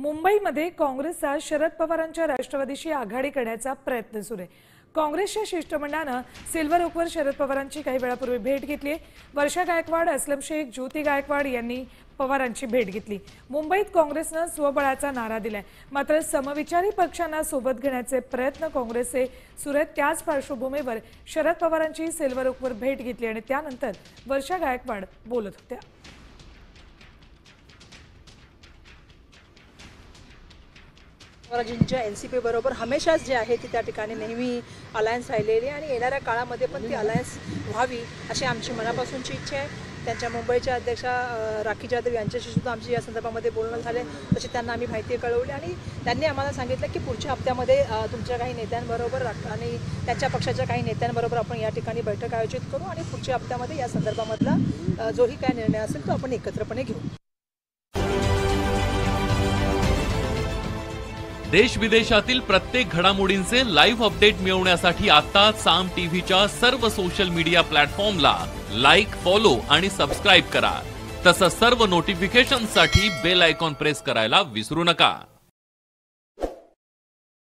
मुंबईमध्ये काँग्रेसचा शरद पवारांच्या राष्ट्रवादीशी आघाडी करण्याचा प्रयत्न सुरू आहे। काँग्रेसच्या शिष्टमंडळानं सिल्वर ओकवर शरद पवारांची काही वेळापूर्वी भेट घेतली आहे। वर्षा गायकवाड, असलम शेख, ज्योती गायकवाड यांनी पवारांची भेट घेतली। मुंबईत काँग्रेसनं स्वबळाचा नारा दिलाय, मात्र समविचारी पक्षांना सोबत घेण्याचे प्रयत्न काँग्रेसचे सुरू आहेत। त्याच पार्श्वभूमीवर शरद पवारांची सिल्वर ओकवर भेट घेतली आणि त्यानंतर वर्षा गायकवाड बोलत होत्या। पवारांच्या एनसीपी बरोबर हमेशाच जे आहे ती त्या ठिकाणी नेहमी अलायन्स राहिलेली आणि येणाऱ्या काळामध्ये पण ती अलायन्स व्हावी अशी आमची मनापासूनची इच्छा आहे। त्यांच्या मुंबईच्या अध्यक्षा राखी जाधव यांच्याशी सुद्धा आमची या संदर्भामध्ये बोलणं झाले, तशी त्यांना आम्ही माहिती कळवली आणि त्यांनी आम्हाला सांगितलं की पुढच्या हप्त्यामध्ये तुमच्या काही नेत्यांबरोबर आणि त्यांच्या पक्षाच्या काही नेत्यांबरोबर आपण या ठिकाणी बैठक आयोजित करू आणि पुढच्या हप्त्यामध्ये या संदर्भामधला जोही काय निर्णय असेल तो आपण एकत्रपणे घेऊ। देश विदेशातील प्रत्येक घडामोडींचे लाईव्ह अपडेट मिळवण्यासाठी आता साम टीव्हीच्या सर्व सोशल मीडिया प्लॅटफॉर्मला लाईक, फॉलो आणि सबस्क्राईब करा। तसंच सर्व नोटिफिकेशनसाठी बेल आयकॉन प्रेस करायला विसरू नका।